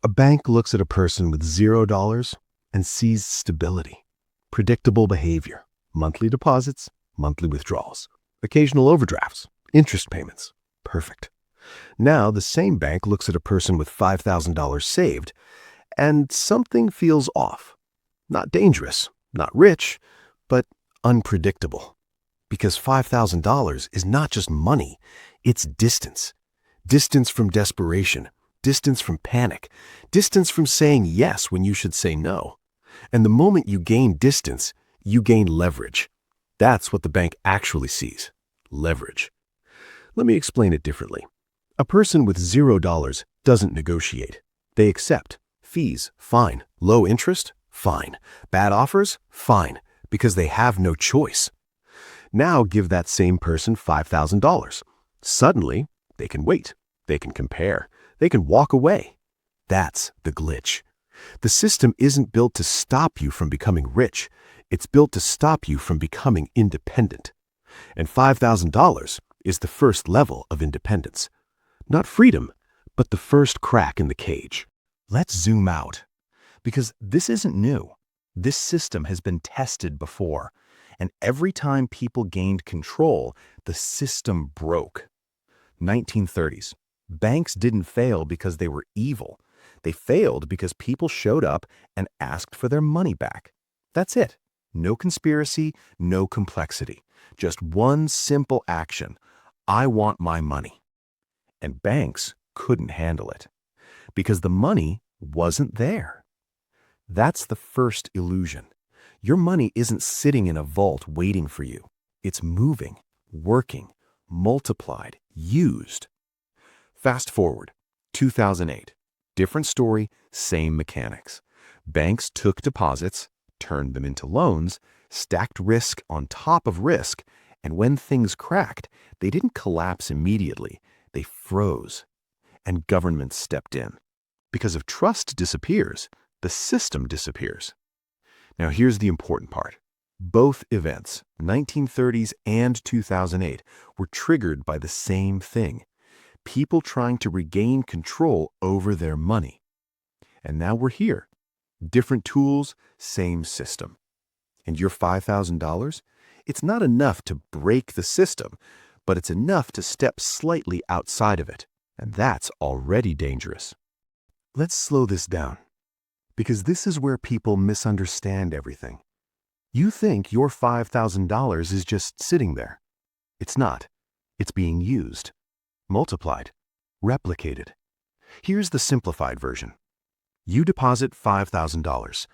A bank looks at a person with $0 and sees stability, predictable behavior, monthly deposits, monthly withdrawals, occasional overdrafts, interest payments. Perfect. Now the same bank looks at a person with $5,000 saved and something feels off. Not dangerous, not rich, but unpredictable. Because $5,000 is not just money, it's distance. Distance from desperation, distance from panic, distance from saying yes when you should say no. And the moment you gain distance, you gain leverage. That's what the bank actually sees, leverage. Let me explain it differently. A person with $0 doesn't negotiate. They accept. Fees, fine. Low interest, fine. Bad offers, fine, because they have no choice. Now give that same person $5,000. Suddenly, they can wait. They can compare. They can walk away. That's the glitch. The system isn't built to stop you from becoming rich. It's built to stop you from becoming independent. And $5,000 is the first level of independence. Not freedom, but the first crack in the cage. Let's zoom out, because this isn't new. This system has been tested before, and every time people gained control, the system broke. 1930s. Banks didn't fail because they were evil. They failed because people showed up and asked for their money back. That's it. No conspiracy, no complexity. Just one simple action. I want my money. And banks couldn't handle it because the money wasn't there. That's the first illusion. Your money isn't sitting in a vault waiting for you. It's moving, working, multiplied, used. Fast forward, 2008. Different story, same mechanics. Banks took deposits, turned them into loans, stacked risk on top of risk, and when things cracked, they didn't collapse immediately. They froze. And governments stepped in. Because if trust disappears, the system disappears. Now here's the important part. Both events, 1930s and 2008, were triggered by the same thing. People trying to regain control over their money. And now we're here. Different tools, same system. And your $5,000? It's not enough to break the system, but it's enough to step slightly outside of it. And that's already dangerous. Let's slow this down, because this is where people misunderstand everything. You think your $5,000 is just sitting there. It's not. It's being used, multiplied, replicated. Here's the simplified version. You deposit $5,000.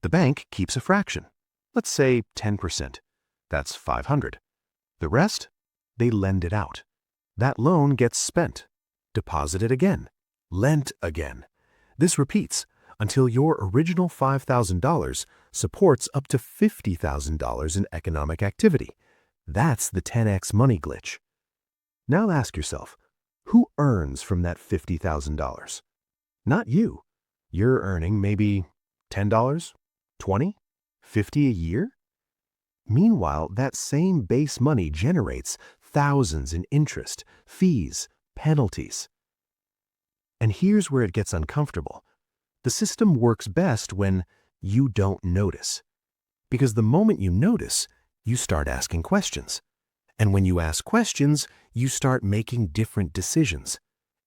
The bank keeps a fraction. Let's say 10%. That's $500. The rest? They lend it out. That loan gets spent. Deposited again. Lent again. This repeats until your original $5,000 supports up to $50,000 in economic activity. That's the 10x money glitch. Now ask yourself, who earns from that $50,000? Not you. You're earning maybe $10, $20, $50 a year? Meanwhile, that same base money generates thousands in interest, fees, penalties. And here's where it gets uncomfortable. The system works best when you don't notice. Because the moment you notice, you start asking questions. And when you ask questions, you start making different decisions.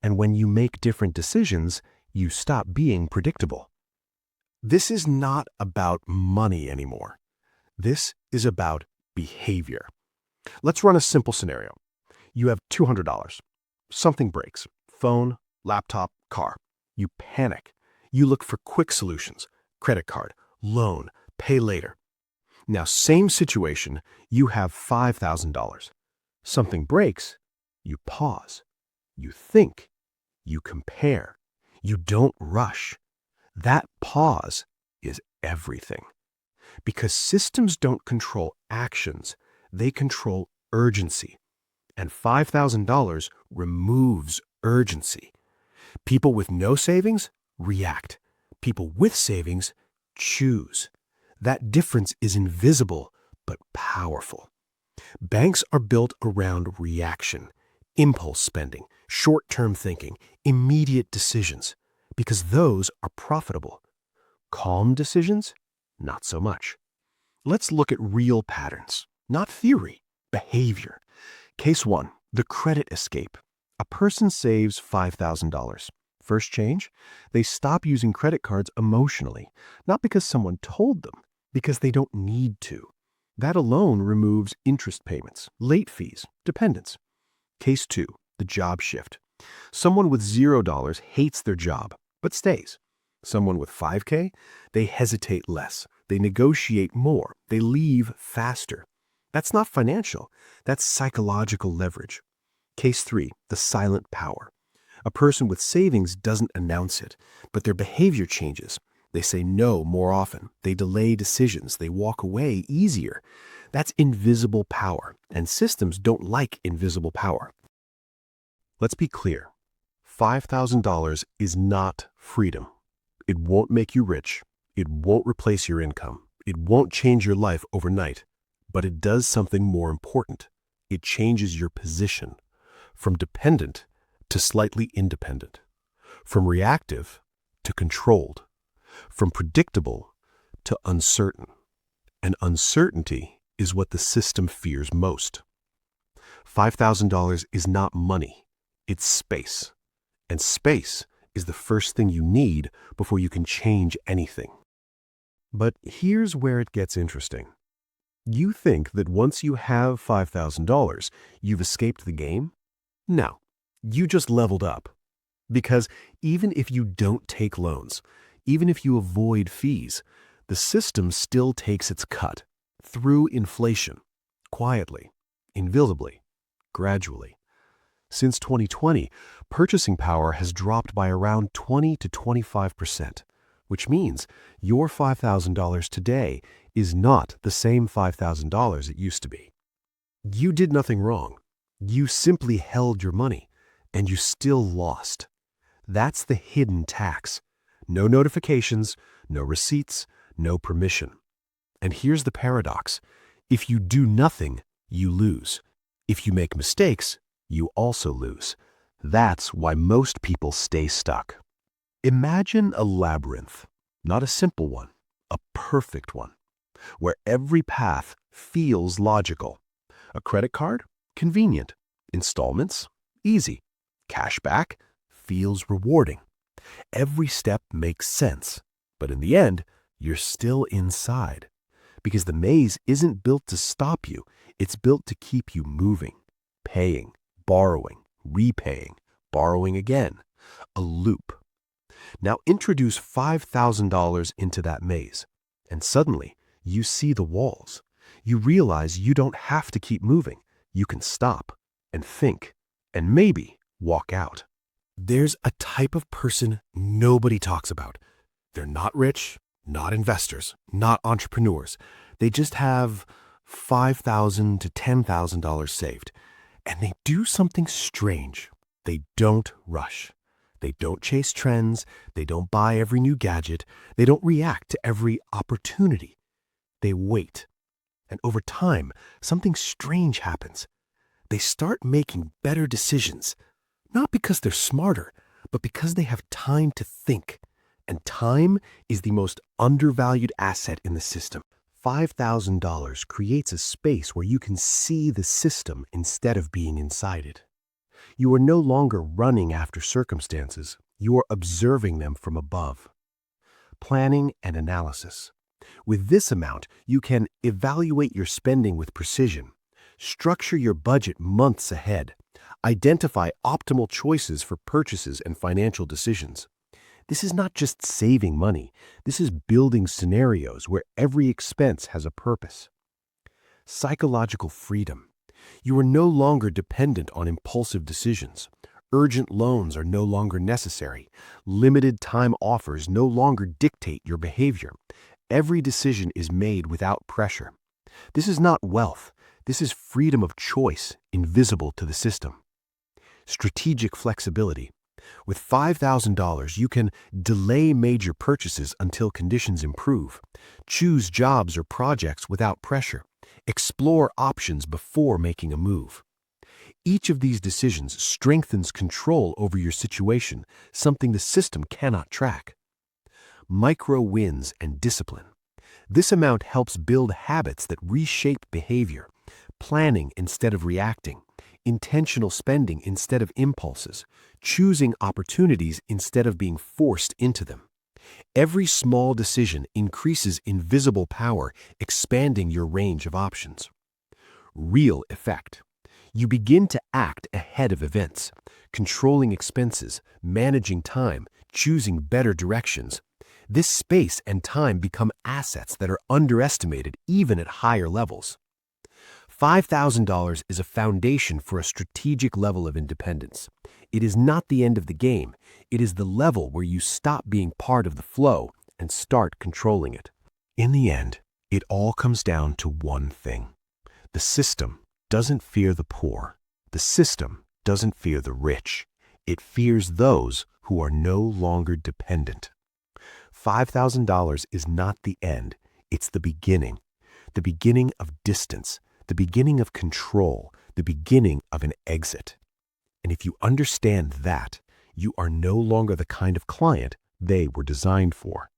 And when you make different decisions, you stop being predictable. This is not about money anymore. This is about behavior. Let's run a simple scenario. You have $200. Something breaks. Phone, laptop, car. You panic. You look for quick solutions. Credit card, loan, pay later. Now, same situation, you have $5,000. Something breaks, you pause. You think. You compare. You don't rush. That pause is everything. Because systems don't control actions, they control urgency. And $5,000 removes urgency. People with no savings react. People with savings choose. That difference is invisible but powerful. Banks are built around reaction, impulse spending, short-term thinking, immediate decisions. Because those are profitable. Calm decisions? Not so much. Let's look at real patterns, not theory, behavior. Case 1, the credit escape. A person saves $5,000. First change? They stop using credit cards emotionally, not because someone told them, because they don't need to. That alone removes interest payments, late fees, dependence. Case 2, the job shift. Someone with $0 hates their job, but stays. Someone with $5K, they hesitate less, they negotiate more, they leave faster. That's not financial, that's psychological leverage. Case 3, the silent power. A person with savings doesn't announce it, but their behavior changes. They say no more often, they delay decisions, they walk away easier. That's invisible power, and systems don't like invisible power. Let's be clear. $5,000 is not freedom. It won't make you rich. It won't replace your income. It won't change your life overnight. But it does something more important. It changes your position from dependent to slightly independent, from reactive to controlled, from predictable to uncertain. And uncertainty is what the system fears most. $5,000 is not money. It's space. And space is the first thing you need before you can change anything. But here's where it gets interesting. You think that once you have $5,000, you've escaped the game? No, you just leveled up. Because even if you don't take loans, even if you avoid fees, the system still takes its cut through inflation, quietly, invisibly, gradually. Since 2020, purchasing power has dropped by around 20 to 25%, which means your $5,000 today is not the same $5,000 it used to be. You did nothing wrong. You simply held your money, and you still lost. That's the hidden tax. No notifications, no receipts, no permission. And here's the paradox. If you do nothing, you lose. If you make mistakes, you also lose. That's why most people stay stuck. Imagine a labyrinth, not a simple one, a perfect one, where every path feels logical. A credit card? Convenient. Installments? Easy. Cashback? Feels rewarding. Every step makes sense, but in the end, you're still inside. Because the maze isn't built to stop you, it's built to keep you moving, paying, borrowing, repaying, borrowing again. A loop. Now introduce $5,000 into that maze, and suddenly you see the walls. You realize you don't have to keep moving. You can stop and think and maybe walk out. There's a type of person nobody talks about. They're not rich, not investors, not entrepreneurs. They just have $5,000 to $10,000 saved. And they do something strange. They don't rush. They don't chase trends. They don't buy every new gadget. They don't react to every opportunity. They wait. And over time, something strange happens. They start making better decisions, not because they're smarter, but because they have time to think. And time is the most undervalued asset in the system. $5,000 creates a space where you can see the system instead of being inside it. You are no longer running after circumstances. You are observing them from above. Planning and analysis. With this amount, you can evaluate your spending with precision, structure your budget months ahead, identify optimal choices for purchases and financial decisions. This is not just saving money. This is building scenarios where every expense has a purpose. Psychological freedom. You are no longer dependent on impulsive decisions. Urgent loans are no longer necessary. Limited time offers no longer dictate your behavior. Every decision is made without pressure. This is not wealth. This is freedom of choice, invisible to the system. Strategic flexibility. With $5,000, you can delay major purchases until conditions improve, choose jobs or projects without pressure, explore options before making a move. Each of these decisions strengthens control over your situation, something the system cannot track. Micro wins and discipline. This amount helps build habits that reshape behavior, planning instead of reacting, intentional spending instead of impulses, choosing opportunities instead of being forced into them. Every small decision increases invisible power, expanding your range of options. Real effect. You begin to act ahead of events, controlling expenses, managing time, choosing better directions. This space and time become assets that are underestimated even at higher levels. $5,000 is a foundation for a strategic level of independence. It is not the end of the game. It is the level where you stop being part of the flow and start controlling it. In the end, it all comes down to one thing. The system doesn't fear the poor. The system doesn't fear the rich. It fears those who are no longer dependent. $5,000 is not the end. It's the beginning of distance, the beginning of control, the beginning of an exit. And if you understand that, you are no longer the kind of client they were designed for.